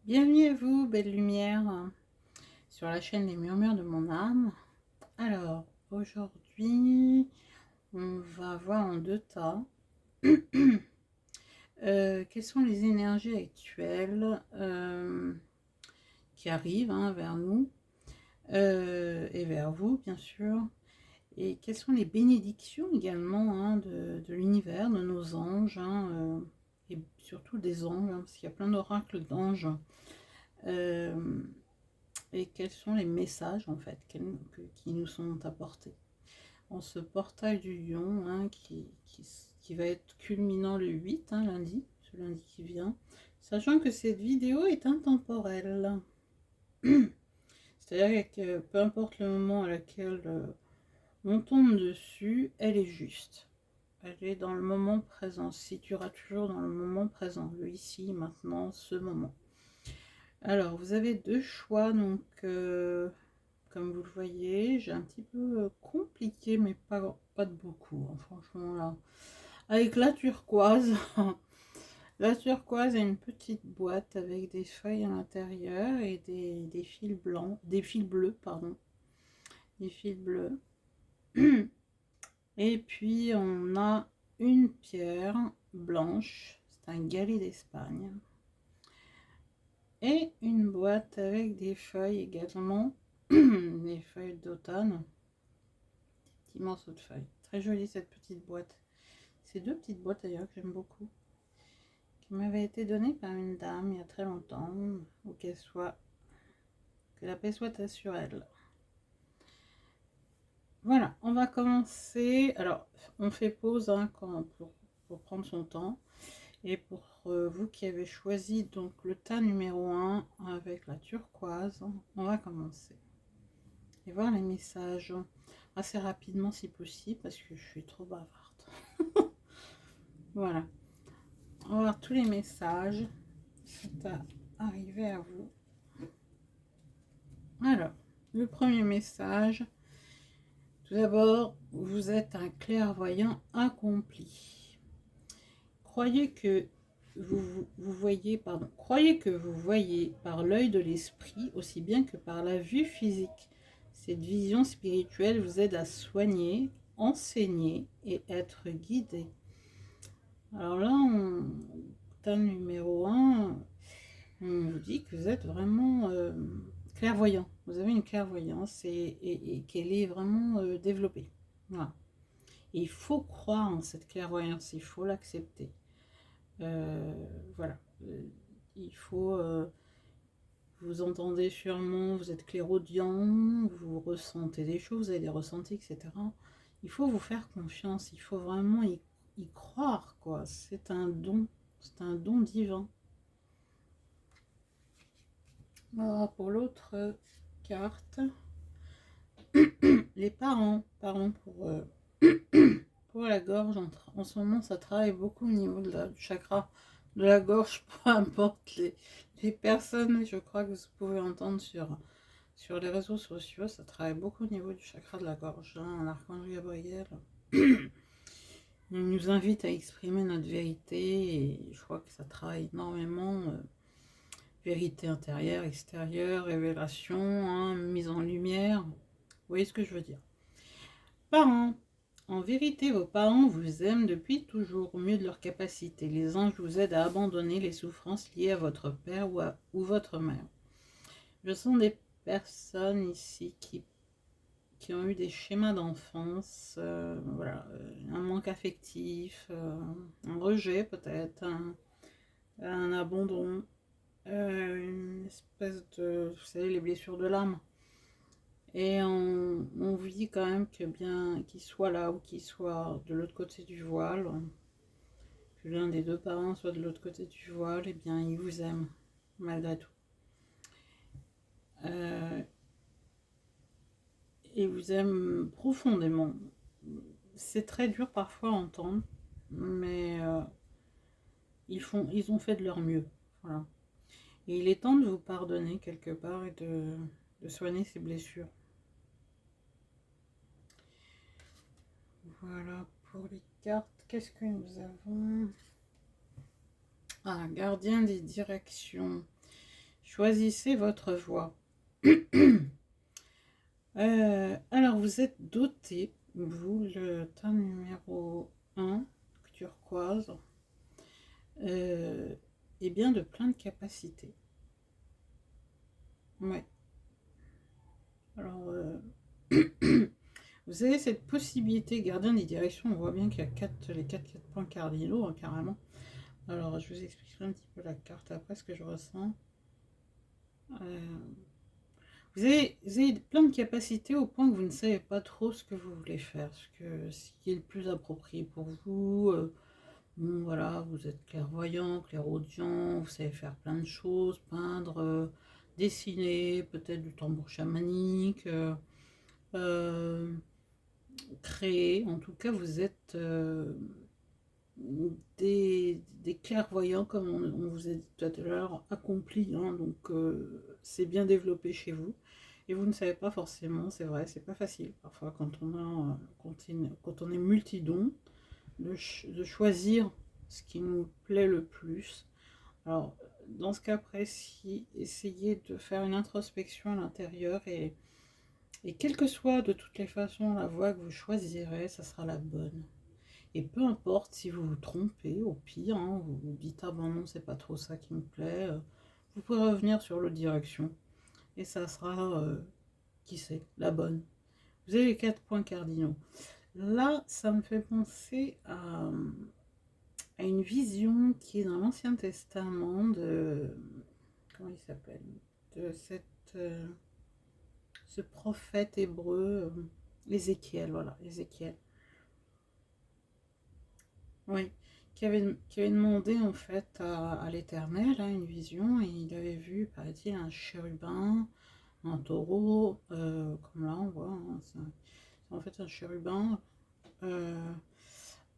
Bienvenue à vous, belle lumière, sur la chaîne des murmures de mon âme. Alors, aujourd'hui, on va voir en deux tas quelles sont les énergies actuelles qui arrivent vers nous et vers vous, bien sûr. Et quelles sont les bénédictions également de l'univers, de nos anges, et surtout des anges, parce qu'il y a plein d'oracles d'anges. Et quels sont les messages en fait qui nous sont apportés en ce portail du lion qui va être culminant le 8, lundi, ce lundi qui vient, sachant que cette vidéo est intemporelle. C'est-à-dire que peu importe le moment à laquelle on tombe dessus, elle est juste. Elle est dans le moment présent, se situera toujours dans le moment présent, le ici, maintenant, ce moment. Alors, vous avez deux choix, donc comme vous le voyez, j'ai un petit peu compliqué, mais pas de beaucoup, franchement là. Avec la turquoise, la turquoise est une petite boîte avec des feuilles à l'intérieur et des fils blancs, des fils bleus, pardon, des fils bleus. Et puis on a une pierre blanche, c'est un galet d'Espagne. Et une boîte avec des feuilles également, des feuilles d'automne, petits morceaux de feuilles. Très jolie cette petite boîte. Ces deux petites boîtes d'ailleurs que j'aime beaucoup, qui m'avaient été données par une dame il y a très longtemps, ou qu'elle soit, que la paix soit sur elle. Voilà, on va commencer. Alors, on fait pause pour prendre son temps. Et pour vous qui avez choisi donc le tas numéro 1 avec la turquoise, on va commencer. Et voir les messages assez rapidement si possible parce que je suis trop bavarde. Voilà. On va voir tous les messages qui sont arrivés à vous. Alors, le premier message. Tout d'abord, vous êtes un clairvoyant accompli. Croyez que vous voyez par l'œil de l'esprit aussi bien que par la vue physique. Cette vision spirituelle vous aide à soigner, enseigner et être guidé. Alors là, tas numéro 1, on vous dit que vous êtes vraiment clairvoyant. Vous avez une clairvoyance et qu'elle est vraiment développée. Voilà. Et il faut croire en cette clairvoyance, il faut l'accepter. Voilà. Il faut... vous entendez sûrement, vous êtes clairaudient, vous ressentez des choses, vous avez des ressentis, etc. Il faut vous faire confiance, il faut vraiment y croire, quoi. C'est un don divin. Voilà pour l'autre carte. Les parents pour la gorge, en ce moment, ça travaille beaucoup au niveau du chakra de la gorge, peu importe les personnes, je crois que vous pouvez entendre sur les réseaux sociaux, ça travaille beaucoup au niveau du chakra de la gorge. L'archange Gabriel, il nous invite à exprimer notre vérité et je crois que ça travaille énormément. Vérité intérieure, extérieure, révélation, mise en lumière. Vous voyez ce que je veux dire. Parents. En vérité, vos parents vous aiment depuis toujours, au mieux de leur capacité. Les anges vous aident à abandonner les souffrances liées à votre père ou votre mère. Je sens des personnes ici qui ont eu des schémas d'enfance, voilà, un manque affectif, un rejet peut-être, un abandon, une espèce de, vous savez, les blessures de l'âme. Et on vous dit quand même que bien qu'il soit là ou qu'il soit de l'autre côté du voile, que l'un des deux parents soit de l'autre côté du voile, et bien il vous aime malgré tout. Il vous aime profondément. C'est très dur parfois à entendre, mais ils ont fait de leur mieux. Voilà. Et il est temps de vous pardonner quelque part et de soigner ces blessures. Voilà pour les cartes. Qu'est-ce que nous avons? Ah, gardien des directions. Choisissez votre voie. Alors, vous êtes doté, vous, le tas numéro 1, turquoise, et bien de plein de capacités. Ouais. Alors, vous avez cette possibilité, gardien des directions, on voit bien qu'il y a les 4 points cardinaux, hein, carrément. Alors, je vous expliquerai un petit peu la carte après, ce que je ressens. Vous avez plein de capacités au point que vous ne savez pas trop ce que vous voulez faire, ce qui est le plus approprié pour vous. Bon, voilà, vous êtes clairvoyant, clairaudient, vous savez faire plein de choses, peindre, dessiner, peut-être du tambour chamanique, créer. En tout cas, vous êtes des clairvoyants, comme on vous a dit tout à l'heure, accomplis, hein, donc c'est bien développé chez vous. Et vous ne savez pas forcément, c'est vrai, c'est pas facile parfois quand on est multidon de choisir ce qui nous plaît le plus. Alors, dans ce cas précis, essayez de faire une introspection à l'intérieur et quelle que soit de toutes les façons la voie que vous choisirez, ça sera la bonne. Et peu importe si vous vous trompez, au pire, hein, vous vous dites ah ben non, c'est pas trop ça qui me plaît, vous pouvez revenir sur l'autre direction et ça sera, qui sait, la bonne. Vous avez les 4 points cardinaux. Là, ça me fait penser à une vision qui est dans l'Ancien Testament de. Comment il s'appelle? De ce prophète hébreu, Ézéchiel, voilà, Ézéchiel. Oui, qui avait demandé en fait à l'Éternel, hein, une vision, et il avait vu, paraît-il, un chérubin, un taureau, comme là on voit, hein, c'est en fait un chérubin, euh,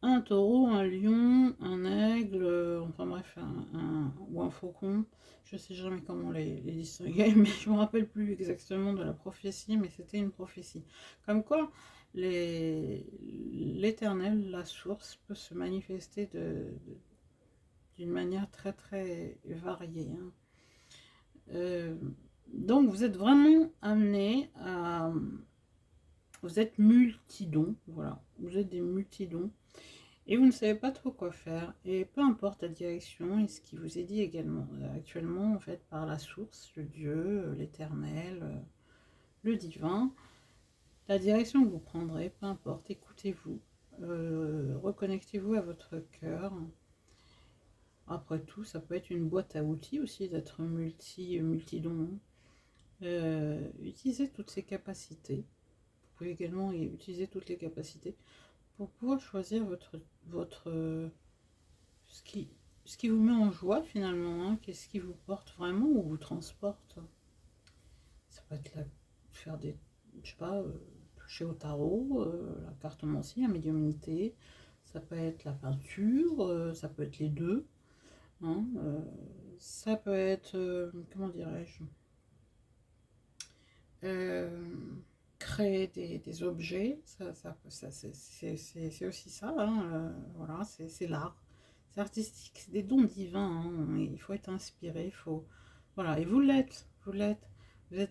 un taureau, un lion, un aigle, enfin bref, ou un faucon. Je sais jamais comment les distinguer, mais je me rappelle plus exactement de la prophétie, mais c'était une prophétie. Comme quoi, l'éternel, la source, peut se manifester d'une manière très très variée, hein. Euh, donc vous êtes vraiment amené à... Vous êtes multidons, voilà. Vous êtes des multidons. Et vous ne savez pas trop quoi faire. Et peu importe la direction et ce qui vous est dit également, actuellement, en fait, par la source, le Dieu, l'éternel, le divin, la direction que vous prendrez, peu importe, écoutez-vous, reconnectez-vous à votre cœur. Après tout, ça peut être une boîte à outils aussi d'être multidon. Utilisez toutes ces capacités. Vous pouvez également utiliser toutes les capacités pour pouvoir choisir ce qui, ce qui vous met en joie finalement, hein, qu'est-ce qui vous porte vraiment ou vous transporte. Ça peut être faire des, je sais pas, toucher au tarot, la cartomancie, la médiumnité, ça peut être la peinture, ça peut être les deux, hein, ça peut être, comment dirais-je, euh, créer des objets, c'est aussi ça, hein, voilà, c'est l'art, c'est artistique, c'est des dons divins, hein, il faut être inspiré, il faut, voilà, et vous êtes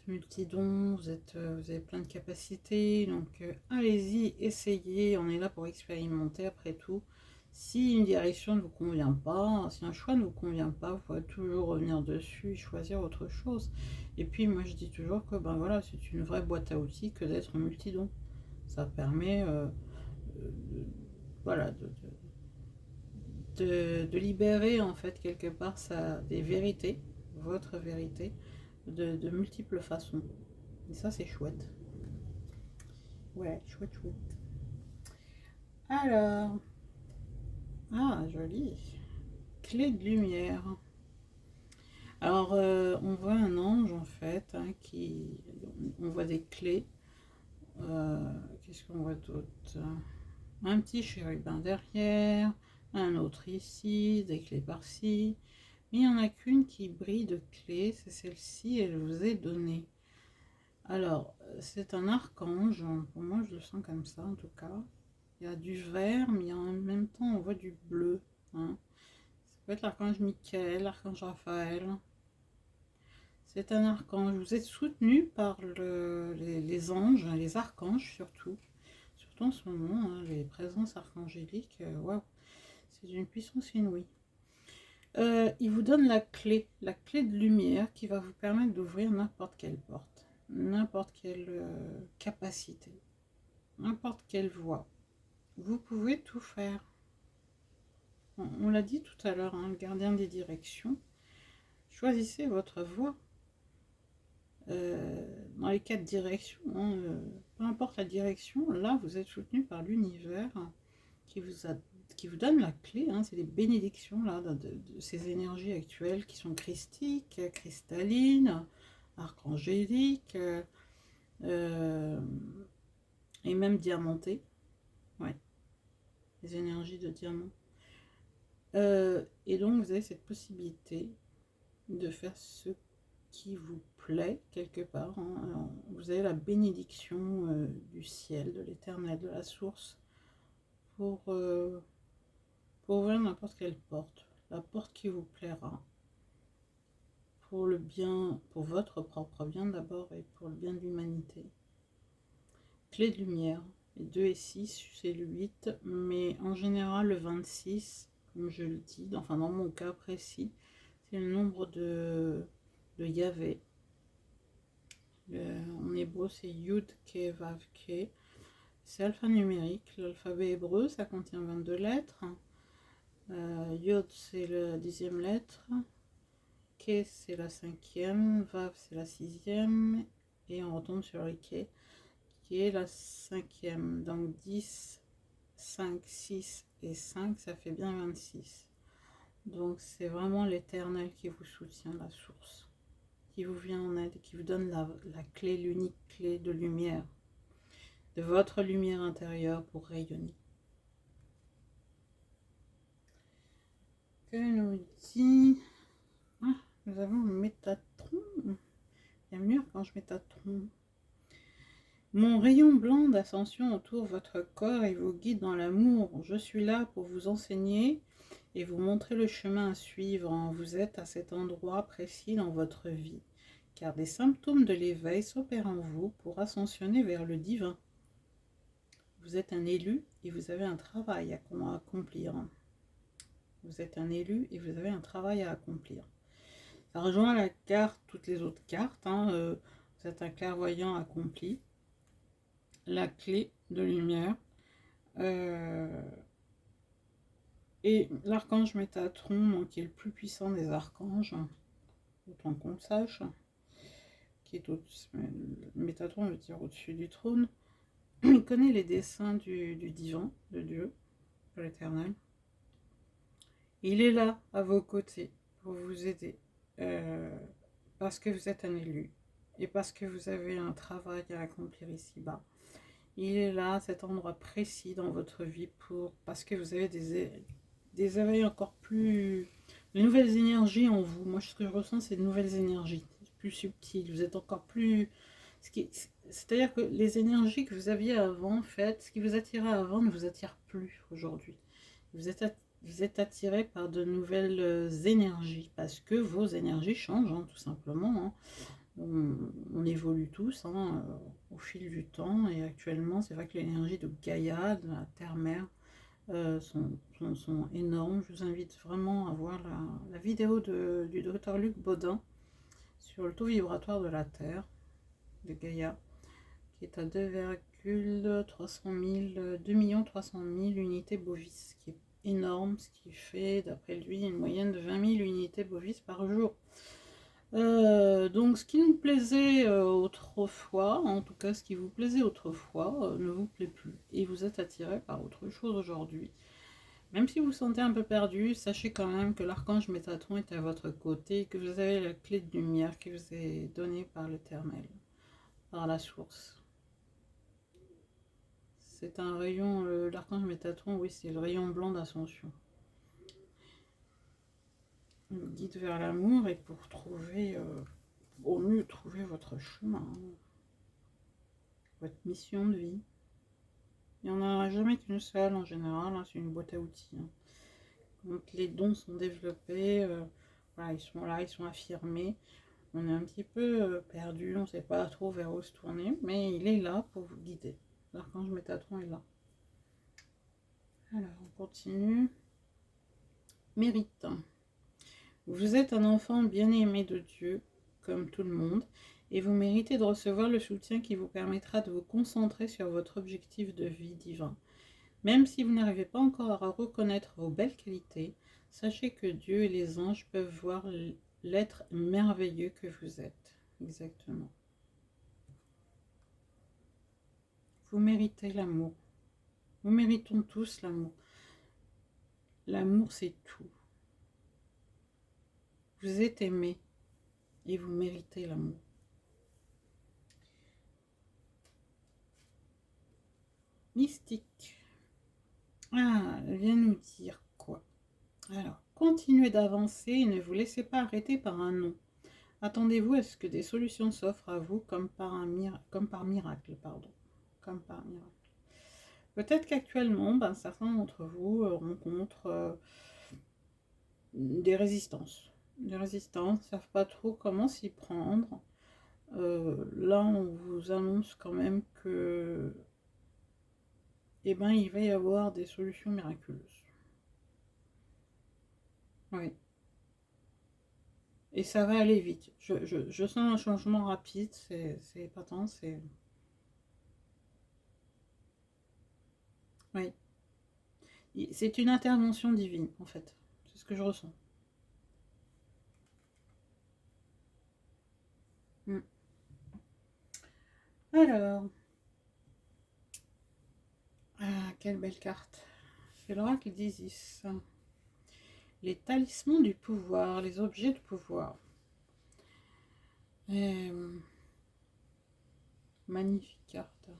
multidons, vous avez plein de capacités, donc allez-y, essayez, on est là pour expérimenter après tout. Si une direction ne vous convient pas, si un choix ne vous convient pas, vous pouvez toujours revenir dessus et choisir autre chose. Et puis moi je dis toujours que ben voilà, c'est une vraie boîte à outils que d'être multidon. Ça permet voilà, de libérer en fait quelque part des vérités, votre vérité, de multiples façons. Et ça c'est chouette. Ouais, chouette, chouette. Alors, ah joli. Clé de lumière. Alors on voit un ange en fait, hein, on voit des clés. Qu'est-ce qu'on voit d'autre? Un petit chérubin derrière, un autre ici, des clés par-ci. Mais il n'y en a qu'une qui brille de clés, c'est celle-ci, elle vous est donnée. Alors, c'est un archange, pour moi je le sens comme ça en tout cas. Il y a du vert, mais en même temps on voit du bleu, hein. Ça peut être l'archange Michael, l'archange Raphaël. C'est un archange. Vous êtes soutenu par les anges, les archanges surtout. Surtout en ce moment, hein, les présences archangéliques, waouh, c'est d'une puissance inouïe. Il vous donne la clé de lumière qui va vous permettre d'ouvrir n'importe quelle porte, n'importe quelle capacité, n'importe quelle voie. Vous pouvez tout faire. On l'a dit tout à l'heure, hein, le gardien des directions. Choisissez votre voie. Dans les 4 directions, hein, peu importe la direction, là vous êtes soutenu par l'univers qui vous donne la clé, hein, c'est les bénédictions là, de ces énergies actuelles qui sont christiques, cristallines, archangéliques, et même diamantées, ouais, les énergies de diamant. Et donc vous avez cette possibilité de faire ce qui vous plaît quelque part, hein. Alors, vous avez la bénédiction du ciel, de l'éternel, de la source pour ouvrir n'importe quelle porte, la porte qui vous plaira, pour le bien, pour votre propre bien d'abord et pour le bien de l'humanité. Clé de lumière, les 2 et 6 c'est le 8, mais en général le 26, comme je le dis, enfin dans mon cas précis, c'est le nombre de Yahvé. En hébreu c'est Yud Ke Vav Ke, c'est alphanumérique. L'alphabet hébreu ça contient 22 lettres. Yod c'est la 10e lettre, Ke c'est la 5e, Vav c'est la 6e, et on retombe sur le Ke qui est la 5e. Donc 10, 5, 6 et 5 ça fait bien 26. Donc c'est vraiment l'éternel qui vous soutient, la source, qui vous vient en aide, qui vous donne la clé, l'unique clé de lumière, de votre lumière intérieure pour rayonner. Que nous dit... Ah, nous avons Métatron. Bienvenue quand je Métatron. Mon rayon blanc d'ascension entoure votre corps et vous guide dans l'amour. Je suis là pour vous enseigner et vous montrer le chemin à suivre. Vous êtes à cet endroit précis dans votre vie, car des symptômes de l'éveil s'opèrent en vous pour ascensionner vers le divin. Vous êtes un élu et vous avez un travail à accomplir. Vous êtes un élu et vous avez un travail à accomplir. Ça rejoint la carte, toutes les autres cartes. Vous êtes un clairvoyant accompli. La clé de lumière. Et l'archange Métatron, qui est le plus puissant des archanges, autant qu'on le sache, qui est Métatron veut dire au-dessus du trône. Il connaît les desseins du divin, de Dieu, de l'éternel. Il est là, à vos côtés, pour vous aider, parce que vous êtes un élu, et parce que vous avez un travail à accomplir ici-bas. Il est là, à cet endroit précis dans votre vie, parce que vous avez des éveils encore plus... Les nouvelles énergies en vous. Moi, ce que je ressens, c'est de nouvelles énergies, plus subtiles. Vous êtes encore plus... C'est-à-dire que les énergies que vous aviez avant, en fait, ce qui vous attirait avant ne vous attire plus aujourd'hui. Vous êtes attiré par de nouvelles énergies, parce que vos énergies changent, hein, tout simplement. Hein. On évolue tous au fil du temps, et actuellement c'est vrai que l'énergie de Gaïa, de la Terre-Mère, sont énormes. Je vous invite vraiment à voir la vidéo du docteur Luc Baudin sur le taux vibratoire de la Terre, de Gaïa, qui est à 2 300 000 unités bovis, ce qui est énorme, ce qui fait d'après lui une moyenne de 20 000 unités bovis par jour. Donc ce qui nous plaisait autrefois, en tout cas ce qui vous plaisait autrefois, ne vous plaît plus. Et vous êtes attiré par autre chose aujourd'hui. Même si vous vous sentez un peu perdu, sachez quand même que l'archange Métatron est à votre côté et que vous avez la clé de lumière qui vous est donnée par l'Éternel, par la source. C'est un rayon, l'archange Métatron, oui, c'est le rayon blanc d'ascension. Il vous guide vers l'amour et pour trouver... au mieux trouver votre chemin, votre mission de vie. Il n'y en aura jamais qu'une seule en général, hein, c'est une boîte à outils. Hein. Donc les dons sont développés, voilà, ils sont là, ils sont affirmés. on est un petit peu perdu, on ne sait pas trop vers où se tourner, mais il est là pour vous guider. L'archange Métatron est là. Alors, on continue. Mérite. Vous êtes un enfant bien-aimé de Dieu, comme tout le monde, et vous méritez de recevoir le soutien qui vous permettra de vous concentrer sur votre objectif de vie divin. Même si vous n'arrivez pas encore à reconnaître vos belles qualités, sachez que Dieu et les anges peuvent voir l'être merveilleux que vous êtes. Exactement. Vous méritez l'amour. Nous méritons tous l'amour. L'amour, c'est tout. Vous êtes aimé et vous méritez l'amour. Mystique. Ah, elle vient nous dire quoi? Alors, continuez d'avancer et ne vous laissez pas arrêter par un non. Attendez-vous à ce que des solutions s'offrent à vous comme par miracle. Comme par miracle. Peut-être qu'actuellement, certains d'entre vous rencontrent des résistances. Des résistances, ne savent pas trop comment s'y prendre. Là, on vous annonce quand même que il va y avoir des solutions miraculeuses. Oui. Et ça va aller vite. Je sens un changement rapide, c'est épatant, c'est... Oui. C'est une intervention divine, en fait. C'est ce que je ressens. Alors... Ah, quelle belle carte. C'est l'oracle d'Isis. Les talismans du pouvoir, les objets de pouvoir. Magnifique carte.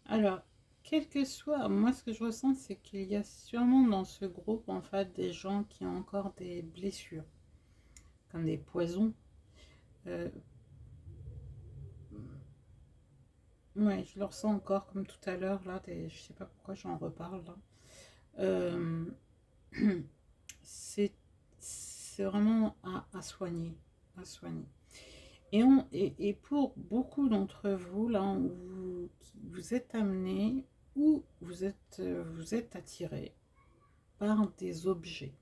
Alors, quel que soit, moi ce que je ressens, c'est qu'il y a sûrement dans ce groupe, en fait, des gens qui ont encore des blessures, comme des poisons. Ouais, je le ressens encore comme tout à l'heure, là, je sais pas pourquoi j'en reparle, là. C'est vraiment à soigner, à soigner. Et pour beaucoup d'entre vous, là, vous êtes amené ou vous êtes attiré par des objets.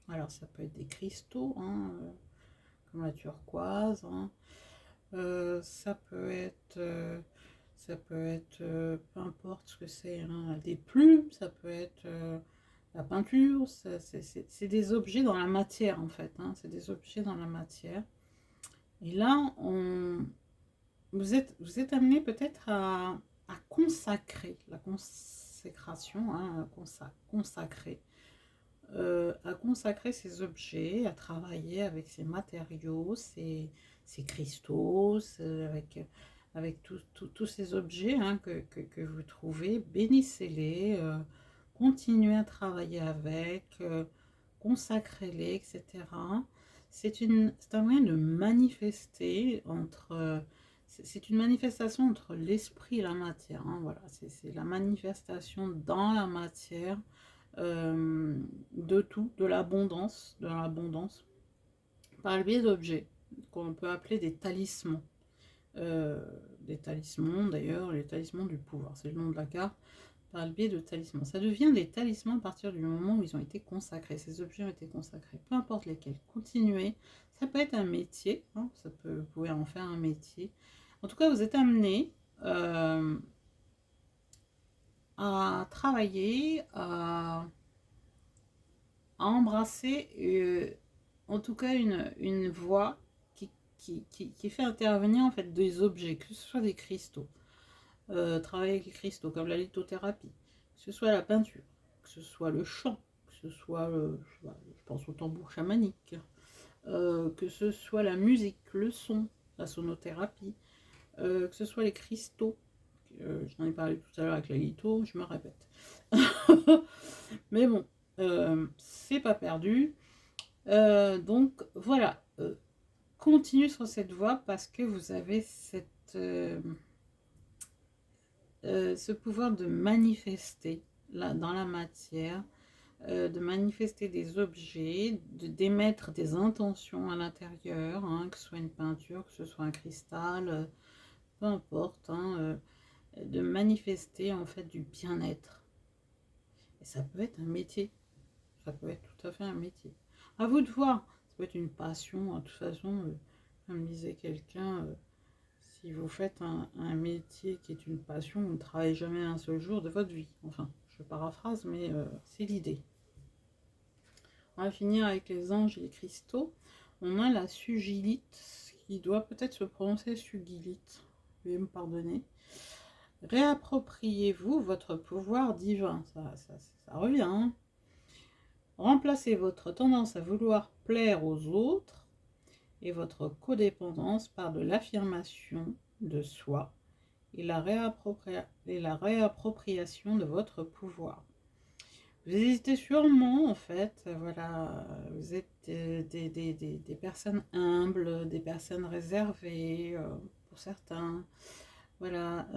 Alors, ça peut être des cristaux, hein, comme la turquoise, hein. Ça peut être, peu importe ce que c'est, hein, des plumes, ça peut être la peinture, c'est des objets dans la matière, en fait, hein, c'est des objets dans la matière. Et là, vous êtes amené peut-être à consacrer, la consécration, hein, consacrer, à consacrer ces objets, à travailler avec ces matériaux, ces cristaux, avec tous ces objets, hein, que vous trouvez, bénissez-les, continuez à travailler avec, consacrez-les, etc. C'est un moyen de manifester c'est une manifestation entre l'esprit et la matière, hein, voilà, c'est la manifestation dans la matière de tout, de l'abondance, par le biais d'objets qu'on peut appeler des talismans. Des talismans, d'ailleurs, les talismans du pouvoir, c'est le nom de la carte, par le biais de talismans. Ça devient des talismans à partir du moment où ils ont été consacrés, ces objets ont été consacrés, peu importe lesquels. Continuez, ça peut être un métier, hein, vous pouvez en faire un métier. En tout cas, vous êtes amené à travailler, à embrasser en tout cas une voie qui fait intervenir en fait des objets, que ce soit des cristaux, travailler avec les cristaux comme la lithothérapie, que ce soit la peinture, que ce soit le chant, que ce soit, je pense au tambour chamanique, que ce soit la musique, le son, la sonothérapie, que ce soit les cristaux, j'en ai parlé tout à l'heure avec la litho, je me répète. Mais bon, c'est pas perdu. Donc voilà, continue sur cette voie parce que vous avez ce pouvoir de manifester là, dans la matière de manifester des objets, d'émettre des intentions à l'intérieur, hein, que ce soit une peinture, que ce soit un cristal, peu importe, hein, de manifester en fait du bien-être. Et ça peut être un métier, ça peut être tout à fait un métier. À vous de voir, ça peut être une passion, de toute façon, comme disait quelqu'un, si vous faites un métier qui est une passion, vous ne travaillez jamais un seul jour de votre vie. Enfin, je paraphrase, mais c'est l'idée. On va finir avec les anges et les cristaux. On a la sugilite, qui doit peut-être se prononcer sugilite. Veuillez me pardonner. Réappropriez-vous votre pouvoir divin. Ça revient. Hein. Remplacez votre tendance à vouloir plaire aux autres et votre codépendance par de l'affirmation de soi et la réappropriation de votre pouvoir. Vous hésitez sûrement, en fait, voilà, vous êtes des personnes humbles, des personnes réservées, pour certains, voilà,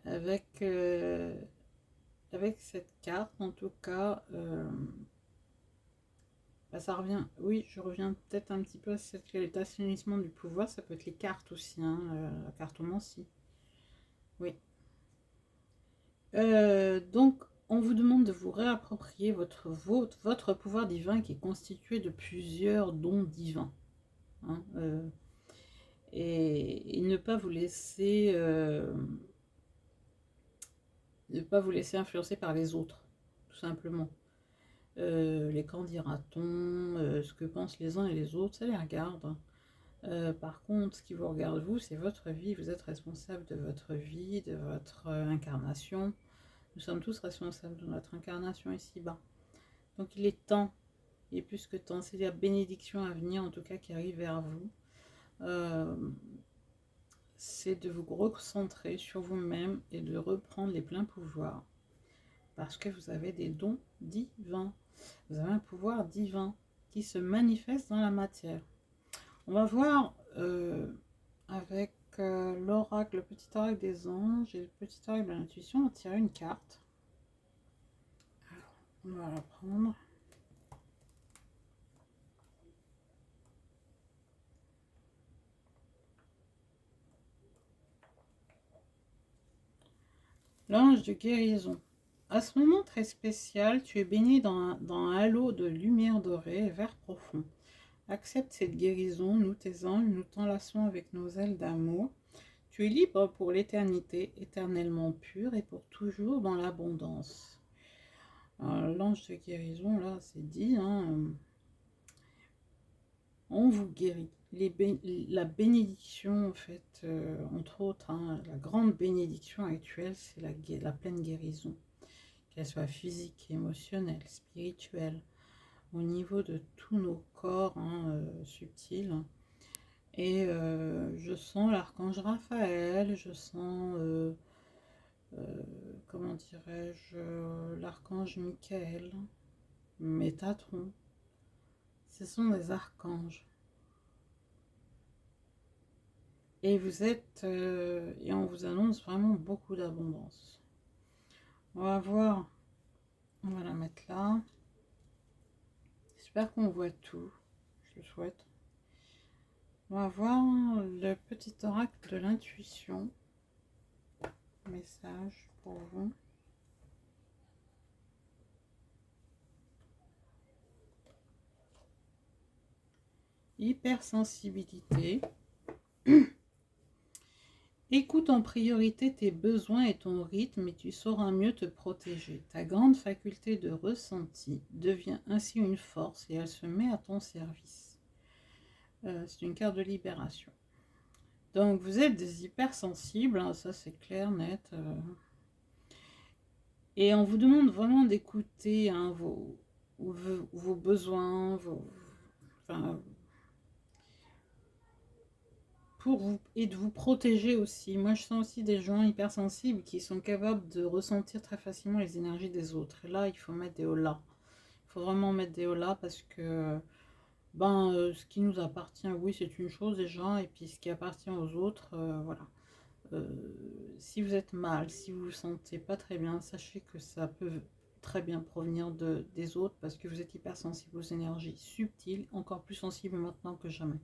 avec cette carte, en tout cas, bah, ça revient, oui, je reviens peut-être un petit peu à cet assainissement du pouvoir, ça peut être les cartes aussi, hein, la cartomancie, oui. Donc, on vous demande de vous réapproprier votre pouvoir divin qui est constitué de plusieurs dons divins. Hein, et ne pas vous laisser influencer par les autres, tout simplement. Les qu'en dira-t-on, ce que pensent les uns et les autres, ça les regarde. Par contre, ce qui vous regarde vous, c'est votre vie. Vous êtes responsable de votre vie, de votre incarnation. Nous sommes tous responsables de notre incarnation ici-bas. Donc il est temps, il est plus que temps, c'est la bénédiction à venir en tout cas qui arrive vers vous. C'est de vous recentrer sur vous-même et de reprendre les pleins pouvoirs. Parce que vous avez des dons divins. Vous avez un pouvoir divin qui se manifeste dans la matière. On va voir avec l'oracle, le petit oracle des anges et le petit oracle de l'intuition, on va tirer une carte. Alors, on va la prendre. L'ange de guérison. À ce moment très spécial, tu es baigné dans un halo de lumière dorée et vert profond. Accepte cette guérison, nous tes anges, nous t'enlaçons avec nos ailes d'amour. Tu es libre pour l'éternité, éternellement pur et pour toujours dans l'abondance. L'ange de guérison, là, c'est dit, hein, on vous guérit. La bénédiction, en fait, entre autres, hein, la grande bénédiction actuelle, c'est la pleine guérison. Qu'elle soit physique, émotionnelle, spirituelle, au niveau de tous nos corps hein, subtils. Et je sens l'archange Raphaël, je sens, comment dirais-je, l'archange Michael, Métatron. Ce sont des archanges. Et vous êtes, et on vous annonce vraiment beaucoup d'abondance. On va voir, on va la mettre là. J'espère qu'on voit tout, je le souhaite. On va voir le petit oracle de l'intuition. Message pour vous. Hypersensibilité. Écoute en priorité tes besoins et ton rythme et tu sauras mieux te protéger. Ta grande faculté de ressenti devient ainsi une force et elle se met à ton service. C'est une carte de libération. Donc vous êtes des hypersensibles, hein, ça c'est clair, net. Et on vous demande vraiment d'écouter hein, vos besoins, pour vous et de vous protéger aussi. Moi, je sens aussi des gens hypersensibles qui sont capables de ressentir très facilement les énergies des autres. Et là, il faut mettre des holà. Il faut vraiment mettre des holà parce que ce qui nous appartient, oui, c'est une chose déjà, et puis ce qui appartient aux autres, voilà. Si vous êtes mal, si vous vous sentez pas très bien, sachez que ça peut très bien provenir des autres parce que vous êtes hypersensible aux énergies subtiles, encore plus sensible maintenant que jamais.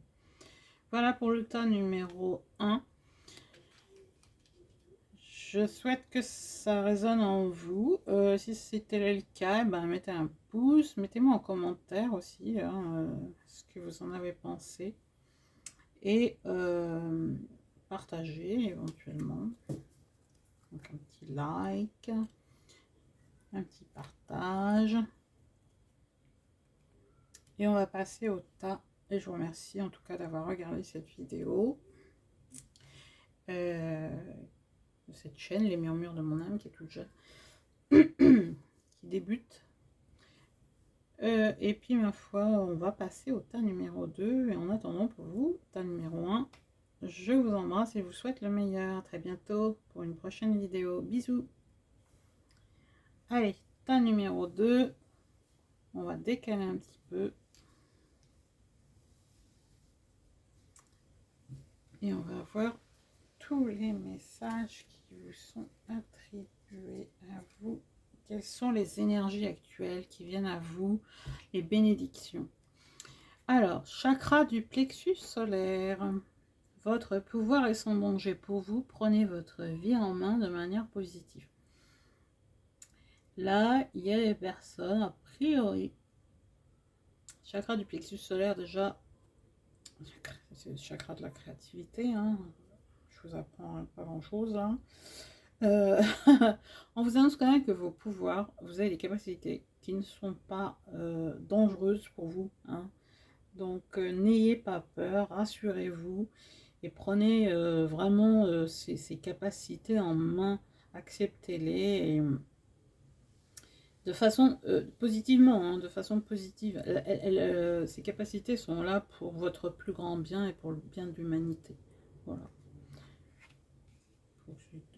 Voilà pour le tas numéro 1. Je souhaite que ça résonne en vous. Si c'était le cas, ben, mettez un pouce. Mettez-moi en commentaire aussi ce que vous en avez pensé. Et partagez éventuellement. Donc un petit like, un petit partage. Et on va passer au tas. Et je vous remercie en tout cas d'avoir regardé cette vidéo. De cette chaîne, Les Murmures de mon âme, qui est toute jeune. Qui débute. Et puis ma foi, on va passer au tas numéro 2. Et en attendant pour vous, tas numéro 1, je vous embrasse et je vous souhaite le meilleur. À très bientôt pour une prochaine vidéo. Bisous. Allez, tas numéro 2. On va décaler un petit peu. Et on va voir tous les messages qui vous sont attribués à vous. Quelles sont les énergies actuelles qui viennent à vous, les bénédictions. Alors, chakra du plexus solaire. Votre pouvoir est sans danger pour vous. Prenez votre vie en main de manière positive. Là, il y a des personnes, a priori. Chakra du plexus solaire, déjà, c'est le chakra de la créativité. Hein. Je vous apprends pas grand-chose. Hein. On vous annonce quand même que vos pouvoirs, vous avez des capacités qui ne sont pas dangereuses pour vous. Hein. Donc, n'ayez pas peur, rassurez-vous et prenez vraiment ces capacités en main, acceptez-les de façon positivement, hein, de façon positive. Ces capacités sont là pour votre plus grand bien et pour le bien de l'humanité. Voilà.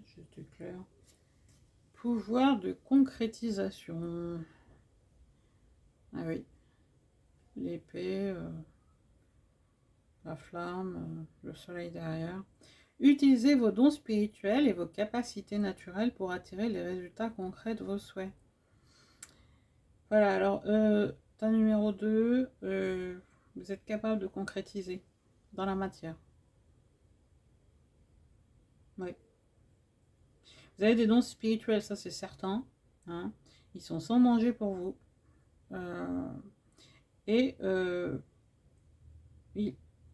C'était clair. Pouvoir de concrétisation. Ah oui. L'épée, la flamme, le soleil derrière. Utilisez vos dons spirituels et vos capacités naturelles pour attirer les résultats concrets de vos souhaits. Voilà, alors, tas numéro 2, vous êtes capable de concrétiser dans la matière. Oui. Vous avez des dons spirituels, ça c'est certain. Hein. Ils sont sans danger pour vous. Et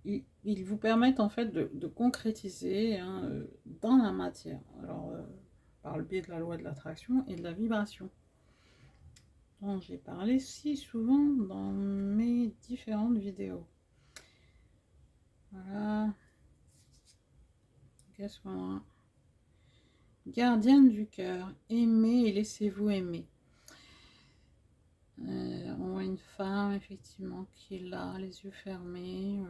ils vous permettent en fait de concrétiser hein, dans la matière. Alors, par le biais de la loi de l'attraction et de la vibration. Dont j'ai parlé si souvent dans mes différentes vidéos. Voilà. Qu'est-ce qu'on a? Gardienne du cœur. Aimez et laissez-vous aimer. On voit une femme effectivement qui est là, les yeux fermés.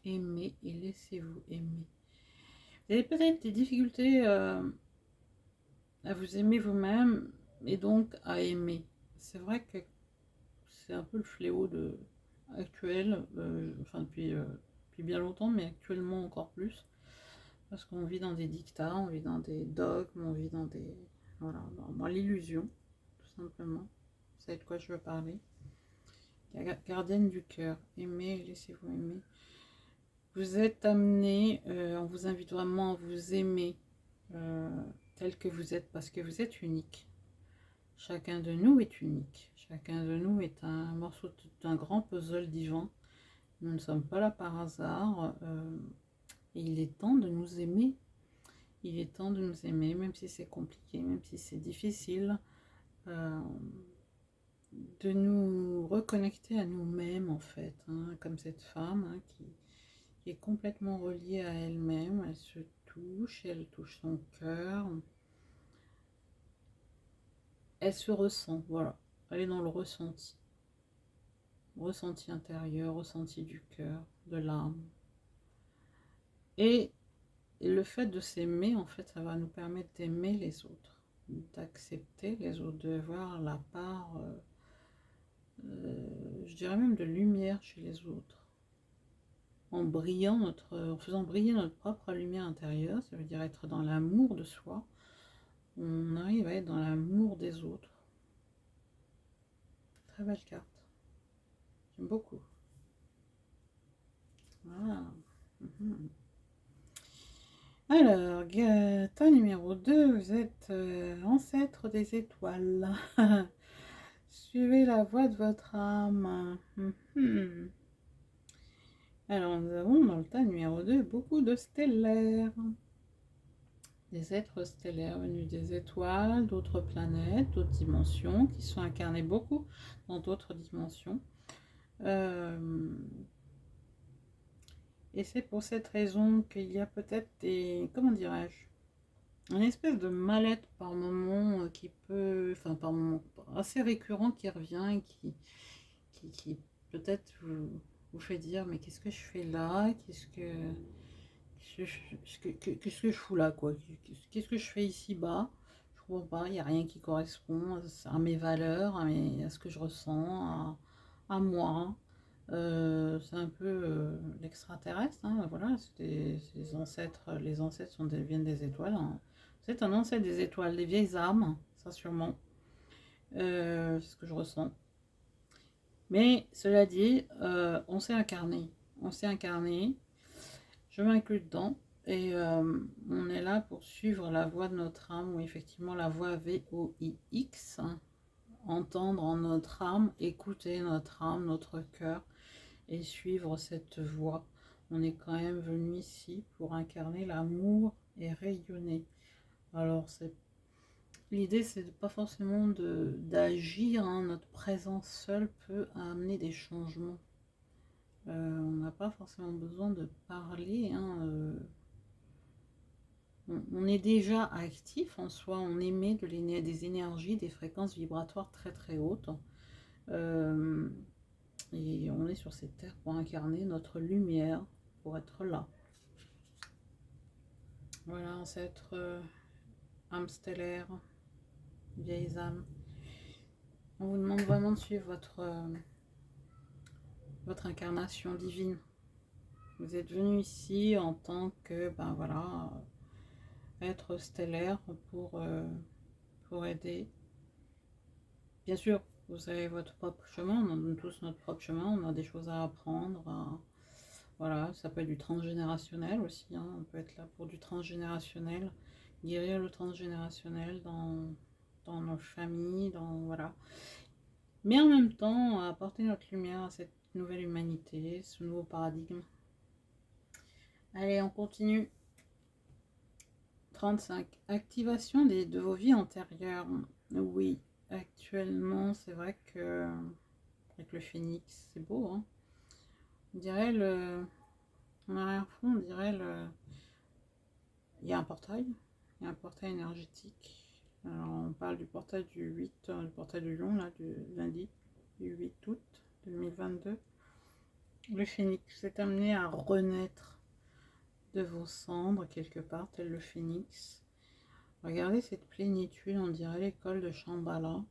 Aimez et laissez-vous aimer. Vous avez peut-être des difficultés à vous aimer vous-même et donc à aimer. C'est vrai que c'est un peu le fléau actuel, enfin depuis bien longtemps, mais actuellement encore plus. Parce qu'on vit dans des dictats, on vit dans des dogmes, on vit dans des... Voilà, dans l'illusion, tout simplement. Vous savez de quoi je veux parler. Gardienne du cœur, aimez, laissez-vous aimer. Vous êtes amené, on vous invite vraiment à vous aimer tel que vous êtes, parce que vous êtes unique. Chacun de nous est unique. Chacun de nous est un morceau d'un grand puzzle divin. Nous ne sommes pas là par hasard. Et il est temps de nous aimer. Il est temps de nous aimer, même si c'est compliqué, même si c'est difficile. De nous reconnecter à nous-mêmes, en fait. Hein, comme cette femme hein, qui est complètement reliée à elle-même. Elle se touche, elle touche son cœur. Elle se ressent, voilà. Elle est dans le ressenti. Ressenti intérieur, ressenti du cœur, de l'âme. Et le fait de s'aimer, en fait, ça va nous permettre d'aimer les autres, d'accepter les autres, de voir la part, je dirais même de lumière chez les autres, en faisant briller notre propre lumière intérieure, ça veut dire être dans l'amour de soi, On arrive à être dans l'amour des autres. Très belle carte. J'aime beaucoup. Voilà. Mhm. Alors, Gata numéro 2, vous êtes ancêtre des étoiles. Suivez la voie de votre âme. Mhm. Alors, nous avons dans le tas numéro 2 beaucoup de stellaires. Des êtres stellaires venus des étoiles, d'autres planètes, d'autres dimensions, qui sont incarnés beaucoup dans d'autres dimensions. Et c'est pour cette raison qu'il y a peut-être des, comment dirais-je, une espèce de mal-être par moment qui peut, enfin par moment assez récurrent qui revient et qui peut-être vous fait dire mais qu'est-ce que je fais là, qu'est-ce que je fous là quoi, qu'est-ce que je fais ici bas, je comprends pas, il n'y a rien qui correspond à mes valeurs, à ce que je ressens, à moi. C'est un peu l'extraterrestre, hein, voilà, c'est les ancêtres viennent des étoiles, hein. C'est un ancêtre des étoiles, des vieilles âmes, ça sûrement, c'est ce que je ressens. Mais cela dit, on s'est incarné, je m'inclus dedans, et on est là pour suivre la voie de notre âme, ou effectivement la voie VOIX, hein, entendre en notre âme, écouter notre âme, notre cœur, et suivre cette voie. On est quand même venu ici pour incarner l'amour et rayonner. Alors l'idée c'est pas forcément d'agir, hein. Notre présence seule peut amener des changements. On n'a pas forcément besoin de parler, hein. On est déjà actif en soi, on émet des énergies, des fréquences vibratoires très très hautes. Euh, et on est sur cette terre pour incarner notre lumière, pour être là. Voilà, ancêtre, âme stellaire, vieilles âmes. On vous demande vraiment de suivre votre incarnation divine. Vous êtes venu ici en tant que, ben voilà, être stellaire pour aider. Bien sûr, vous avez votre propre chemin, on a tous notre propre chemin, on a des choses à apprendre. Voilà, ça peut être du transgénérationnel aussi, hein. On peut être là pour du transgénérationnel, guérir le transgénérationnel dans nos familles, voilà. Mais en même temps, apporter notre lumière à cette nouvelle humanité, ce nouveau paradigme. Allez, on continue. 35. Activation de vos vies antérieures. Oui, actuellement, c'est vrai que avec le phénix, c'est beau, hein. On dirait en arrière-fond, on dirait il y a un portail. Il y a un portail énergétique. Alors, on parle du portail du 8, du portail du lion, là, du lundi, du 8 août 2022. Le phénix est amené à renaître de vos cendres, quelque part, tel le phénix. Regardez cette plénitude, on dirait l'école de Shambhala.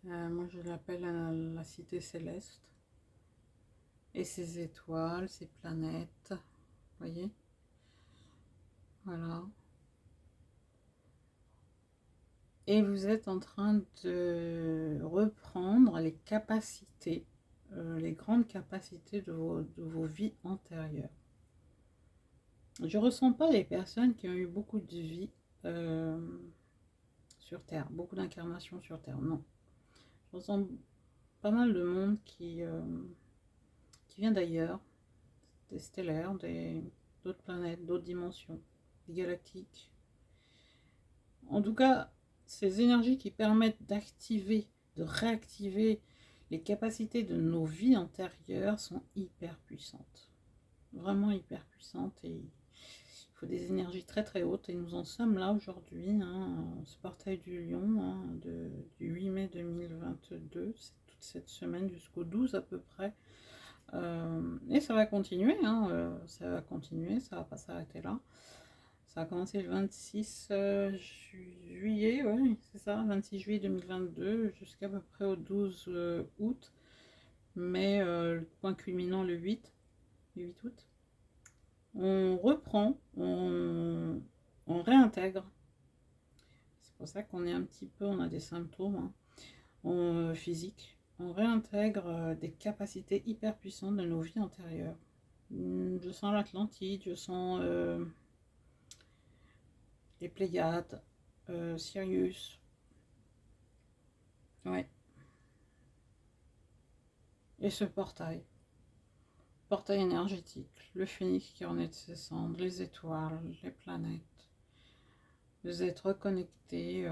Moi, je l'appelle la cité céleste. Et ses étoiles, ses planètes, voyez, voilà. Et vous êtes en train de reprendre les capacités, les grandes capacités de vos vies antérieures. Je ne ressens pas les personnes qui ont eu beaucoup de vies sur Terre, beaucoup d'incarnations sur Terre, non. Je ressens pas mal de monde qui vient d'ailleurs, des stellaires, d'autres planètes, d'autres dimensions, des galactiques. En tout cas, ces énergies qui permettent d'activer, de réactiver les capacités de nos vies antérieures sont hyper puissantes. Vraiment hyper puissantes, et il faut des énergies très très hautes, et nous en sommes là aujourd'hui, hein, ce portail du lion, hein, du 8 mai 2022, c'est toute cette semaine jusqu'au 12 à peu près. Et ça va continuer, hein, ça va continuer, ça va pas s'arrêter là. Ça a commencé le 26 juillet, ouais, c'est ça, 26 juillet 2022 jusqu'à peu près au 12 août. Mais le point culminant le 8 août. On reprend, on réintègre pour ça qu'on est un petit peu, on a des symptômes physiques. On réintègre des capacités hyper puissantes de nos vies antérieures. Je sens l'Atlantide, je sens les Pléiades, Sirius. Ouais. Et ce portail énergétique, le phénix qui renaît de ses cendres, les étoiles, les planètes. Vous êtes reconnectés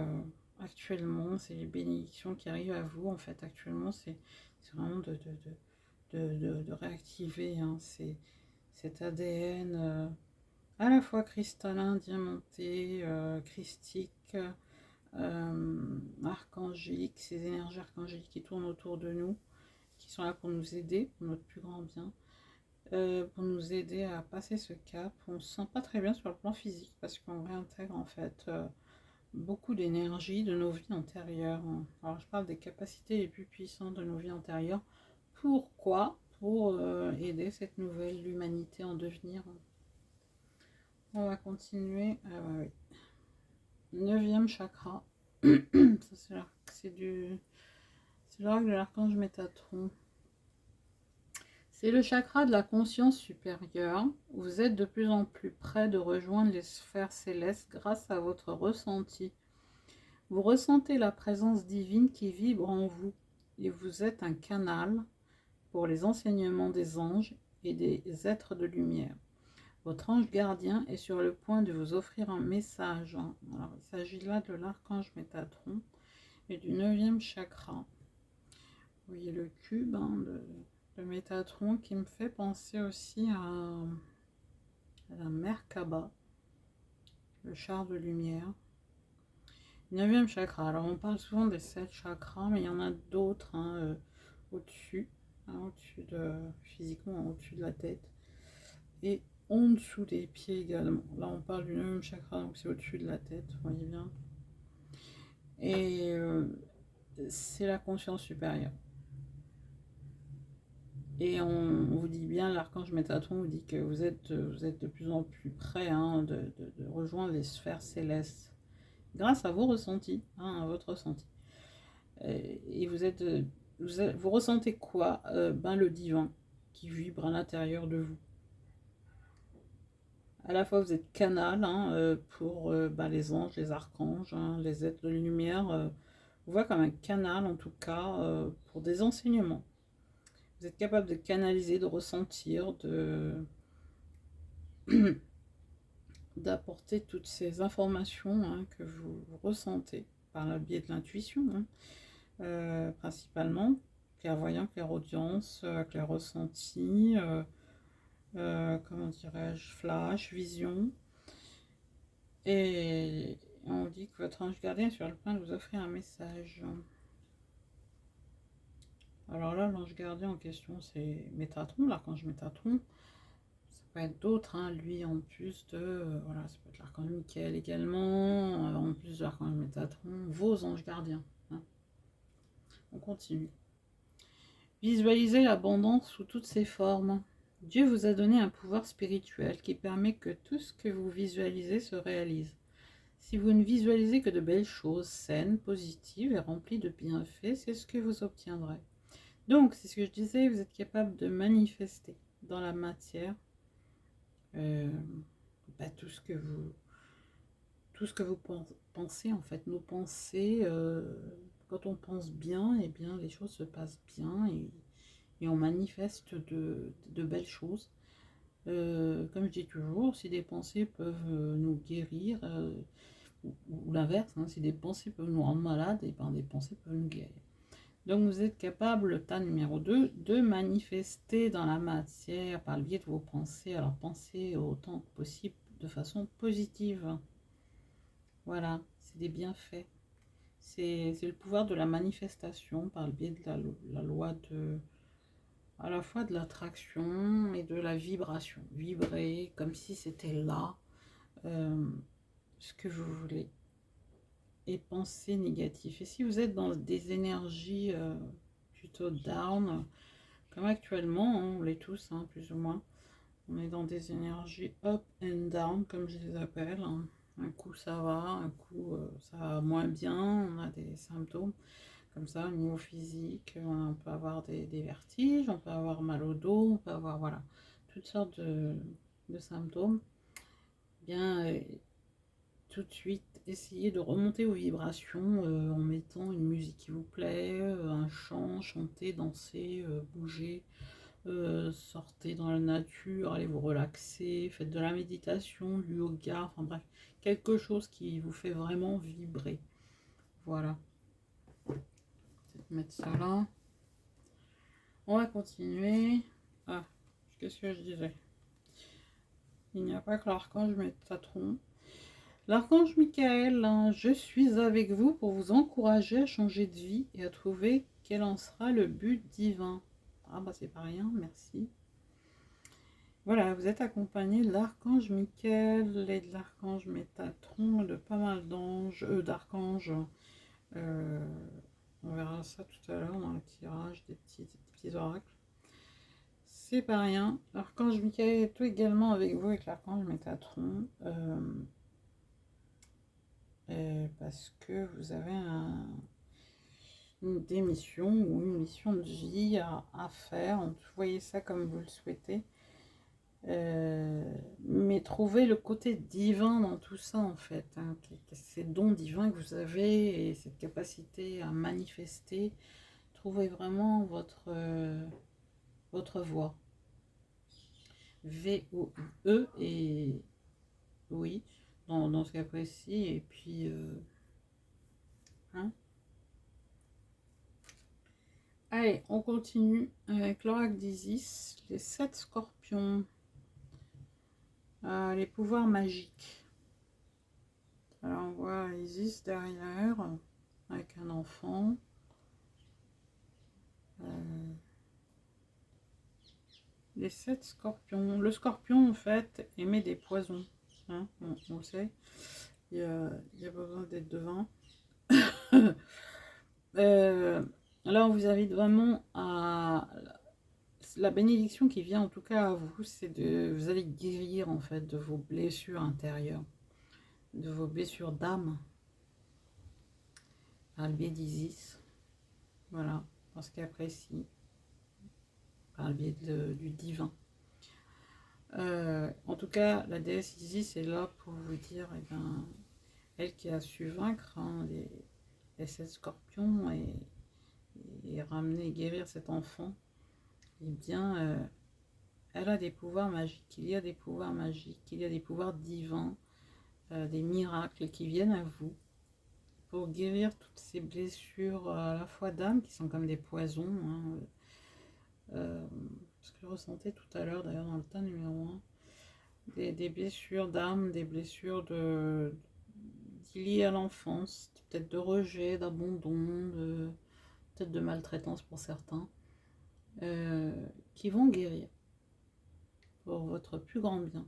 actuellement, c'est les bénédictions qui arrivent à vous. En fait, actuellement, c'est vraiment de réactiver cet ADN à la fois cristallin, diamanté, christique, archangélique, ces énergies archangéliques qui tournent autour de nous, qui sont là pour nous aider, pour notre plus grand bien, pour nous aider à passer ce cap. On se sent pas très bien sur le plan physique parce qu'on réintègre en fait beaucoup d'énergie de nos vies antérieures. Alors je parle des capacités les plus puissantes de nos vies antérieures. Pourquoi? Pour aider cette nouvelle humanité en devenir. On va continuer. Oui. 9e chakra. Ça, c'est l'oracle de l'archange Métatron. C'est le chakra de la conscience supérieure. Vous êtes de plus en plus près de rejoindre les sphères célestes grâce à votre ressenti. Vous ressentez la présence divine qui vibre en vous et vous êtes un canal pour les enseignements des anges et des êtres de lumière. Votre ange gardien est sur le point de vous offrir un message. Alors, il s'agit là de l'archange Métatron et du 9e chakra. Vous voyez le cube de Métatron qui me fait penser aussi à la Merkaba, le char de lumière. 9e chakra. Alors, on parle souvent des 7 chakras, mais il y en a d'autres au-dessus, physiquement au-dessus de la tête. Et en dessous des pieds également. Là, on parle du 9e chakra, donc c'est au-dessus de la tête, vous voyez bien. Et c'est la conscience supérieure. Et on vous dit bien, l'archange Métatron vous dit que vous êtes de plus en plus près de rejoindre les sphères célestes grâce à vos ressentis, à votre ressenti. Et vous ressentez quoi? Le divin qui vibre à l'intérieur de vous. À la fois vous êtes canal pour les anges, les archanges, les êtres de lumière. Vous voyez comme un canal en tout cas pour des enseignements. Vous êtes capable de canaliser, de ressentir, d'apporter toutes ces informations que vous ressentez par le biais de l'intuition, principalement, clairvoyant, clairaudience, clairressenti, comment dirais-je, flash, vision. Et on dit que votre ange gardien est sur le point de vous offrir un message. Alors là, l'ange gardien en question, c'est Métatron, l'archange Métatron. Ça peut être d'autres, lui, en plus de... voilà, ça peut être l'archange Michael également, en plus de l'archange Métatron, vos anges gardiens. On continue. Visualisez l'abondance sous toutes ses formes. Dieu vous a donné un pouvoir spirituel qui permet que tout ce que vous visualisez se réalise. Si vous ne visualisez que de belles choses saines, positives et remplies de bienfaits, c'est ce que vous obtiendrez. Donc, c'est ce que je disais, vous êtes capable de manifester dans la matière tout ce que vous pensez, en fait. Nos pensées, quand on pense bien, eh bien, les choses se passent bien et on manifeste de belles choses. Comme je dis toujours, si des pensées peuvent nous guérir, ou l'inverse, si des pensées peuvent nous rendre malades, et ben des pensées peuvent nous guérir. Donc vous êtes capable, le tas numéro 2, de manifester dans la matière par le biais de vos pensées. Alors pensez autant que possible de façon positive. Voilà, c'est des bienfaits. C'est le pouvoir de la manifestation par le biais de la loi à la fois de l'attraction et de la vibration. Vibrer comme si c'était là, ce que vous voulez. Et pensées négatives. Et si vous êtes dans des énergies plutôt down, comme actuellement, on l'est tous, plus ou moins, on est dans des énergies up and down, comme je les appelle, Un coup ça va, un coup ça va moins bien, on a des symptômes comme ça au niveau physique, on peut avoir des vertiges, on peut avoir mal au dos, on peut avoir voilà, toutes sortes de symptômes. Bien, tout de suite, essayez de remonter aux vibrations en mettant une musique qui vous plaît, un chant, chanter, danser, bouger, sortez dans la nature, allez vous relaxer, faites de la méditation, du yoga, enfin bref, quelque chose qui vous fait vraiment vibrer. Voilà. Peut-être mettre ça là. On va continuer. Ah, qu'est-ce que je disais? Il n'y a pas que l'archange Métatron. L'archange Michael, hein, je suis avec vous pour vous encourager à changer de vie et à trouver quel en sera le but divin. Ah bah c'est pas rien, merci. Voilà, vous êtes accompagné de l'archange Michael et de l'archange Métatron, de pas mal d'anges, d'archanges. On verra ça tout à l'heure dans le tirage des petits oracles. C'est pas rien. L'archange Michael est tout également avec vous avec l'archange Métatron. Parce que vous avez une démission ou une mission de vie à faire. Vous voyez ça comme vous le souhaitez. Mais trouvez le côté divin dans tout ça en fait, hein, ces dons divins que vous avez et cette capacité à manifester. Trouvez vraiment votre voie. V-O-E et oui, dans ce cas précis. Et puis, hein. Allez, on continue avec l'oracle d'Isis, les 7 scorpions, les pouvoirs magiques. Alors on voit Isis derrière, avec un enfant. Les 7 scorpions. Le scorpion, en fait, émet des poisons. Hein, on le sait. Il y a besoin d'être devant. Là, on vous invite vraiment à... La bénédiction qui vient en tout cas à vous, c'est de... Vous allez guérir, en fait, de vos blessures intérieures, de vos blessures d'âme, par le biais d'Isis. Voilà, parce qu'apprécie, par le biais du divin. En tout cas, la déesse Isis est là pour vous dire, eh ben, elle qui a su vaincre hein, les 7 scorpions et ramener, guérir cet enfant, eh bien, elle a des pouvoirs magiques. Il y a des pouvoirs magiques, il y a des pouvoirs divins, des miracles qui viennent à vous pour guérir toutes ces blessures à la fois d'âme qui sont comme des poisons. Hein, ce que je ressentais tout à l'heure d'ailleurs dans le tas numéro 1. Des blessures d'âme, des blessures liées à l'enfance, peut-être de rejet, d'abandon, peut-être de maltraitance pour certains, qui vont guérir pour votre plus grand bien.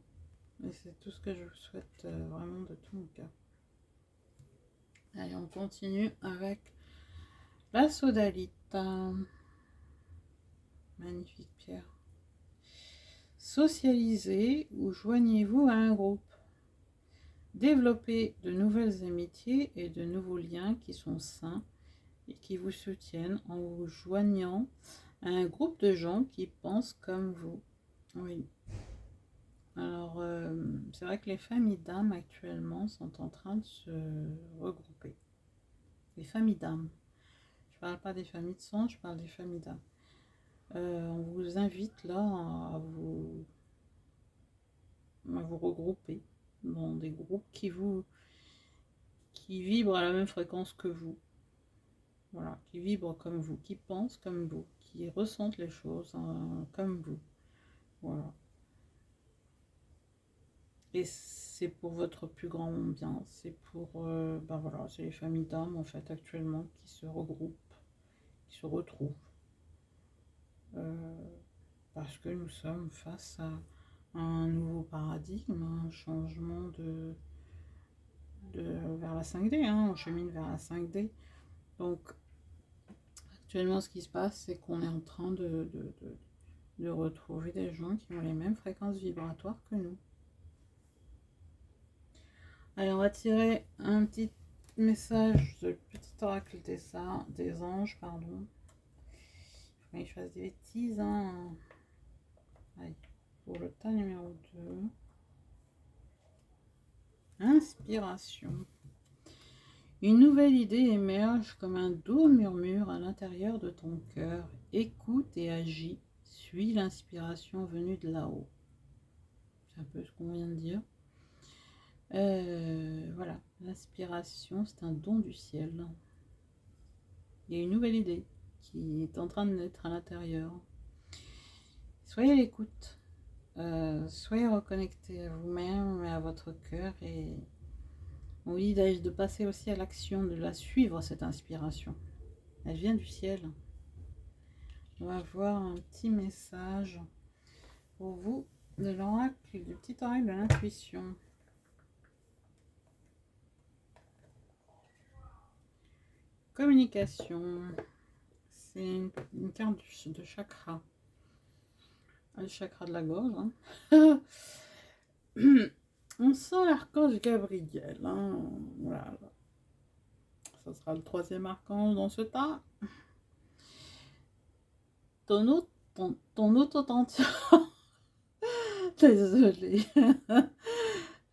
Et c'est tout ce que je vous souhaite vraiment de tout mon cœur. Allez, on continue avec la sodalite. Magnifique pierre. Socialisez ou joignez-vous à un groupe. Développez de nouvelles amitiés et de nouveaux liens qui sont sains et qui vous soutiennent en vous joignant à un groupe de gens qui pensent comme vous. Oui. Alors, c'est vrai que les familles d'âmes actuellement sont en train de se regrouper. Les familles d'âmes. Je ne parle pas des familles de sang, je parle des familles d'âmes. On vous invite là à vous regrouper dans des groupes qui vibrent à la même fréquence que vous. Voilà, qui vibrent comme vous, qui pensent comme vous, qui ressentent les choses comme vous. Voilà. Et c'est pour votre plus grand bien. C'est pour, ben voilà, c'est les familles d'âmes en fait actuellement qui se regroupent, qui se retrouvent. Parce que nous sommes face à un nouveau paradigme, un changement vers la 5D, hein, on chemine vers la 5D. Donc actuellement ce qui se passe c'est qu'on est en train de retrouver des gens qui ont les mêmes fréquences vibratoires que nous. Allez, on va tirer un petit message de petit oracle des anges, pardon. Faut que je fasse des bêtises, hein. Allez, pour le tas numéro 2. Inspiration. Une nouvelle idée émerge comme un doux murmure à l'intérieur de ton cœur. Écoute et agis. Suis l'inspiration venue de là-haut. C'est un peu ce qu'on vient de dire. Voilà, l'inspiration, c'est un don du ciel. Il y a une nouvelle idée qui est en train de naître à l'intérieur. Soyez à l'écoute. Soyez reconnectés à vous-même et à votre cœur. Et on vous dit de passer aussi à l'action, de la suivre, cette inspiration. Elle vient du ciel. On va voir un petit message pour vous de l'oracle, du petit oracle de l'intuition. Communication. C'est une carte de chakra. Le chakra de la gorge. Hein. On sent l'archange Gabriel. Hein. Voilà. Ça sera le 3e archange dans ce tas. Ton auto-authentique. Désolée.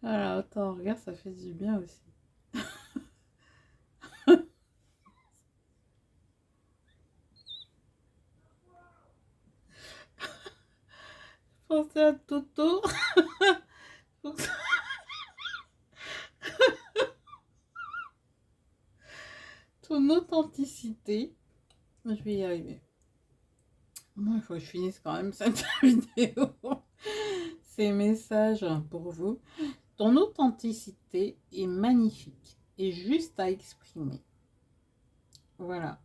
Alors, attends, regarde, ça fait du bien aussi. Pensez à Toto. Ton authenticité. Je vais y arriver. Moi, il faut que je finisse quand même cette vidéo. Ces messages pour vous. Ton authenticité est magnifique et juste à exprimer. Voilà.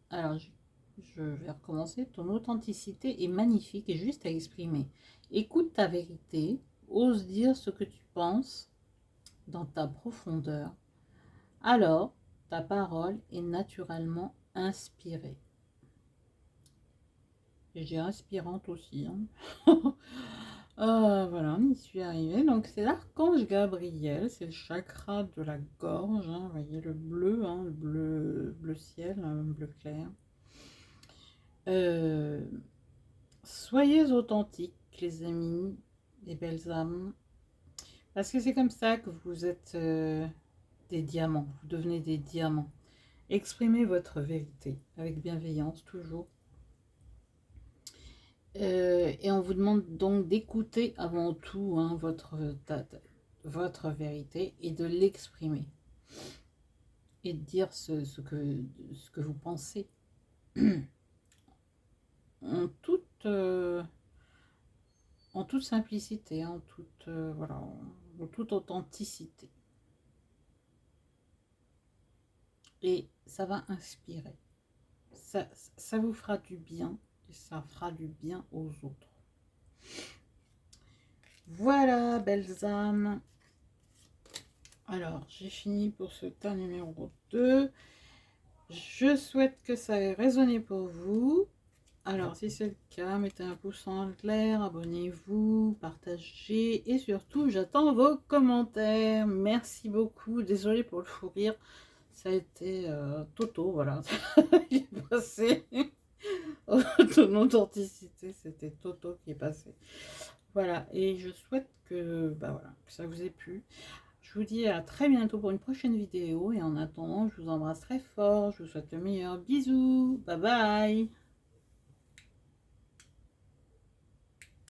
Alors, je vais recommencer. Ton authenticité est magnifique et juste à exprimer. Écoute ta vérité. Ose dire ce que tu penses dans ta profondeur. Alors, ta parole est naturellement inspirée. Et j'ai inspirante aussi. Hein. Voilà, on y suis arrivée. Donc, c'est l'archange Gabriel. C'est le chakra de la gorge. Hein. Vous voyez le bleu, hein, le bleu ciel, hein, bleu clair. Soyez authentiques, les amis, les belles âmes. Parce que c'est comme ça que vous êtes des diamants. Vous devenez des diamants. Exprimez votre vérité avec bienveillance, toujours. Et on vous demande donc d'écouter avant tout hein, votre vérité et de l'exprimer. Et de dire ce que vous pensez. en toute simplicité, voilà, en toute authenticité. Et ça va inspirer. Ça vous fera du bien et ça fera du bien aux autres. Voilà, belles âmes. Alors, j'ai fini pour ce tas numéro 2. Je souhaite que ça ait résonné pour vous. Alors, si c'est le cas, mettez un pouce en l'air, abonnez-vous, partagez et surtout, j'attends vos commentaires. Merci beaucoup. Désolée pour le fou rire. Ça a été Toto, voilà. Il est passé. Ton authenticité, c'était Toto qui est passé. Voilà, et je souhaite que, voilà, que ça vous ait plu. Je vous dis à très bientôt pour une prochaine vidéo. Et en attendant, je vous embrasse très fort. Je vous souhaite le meilleur. Bisous. Bye bye.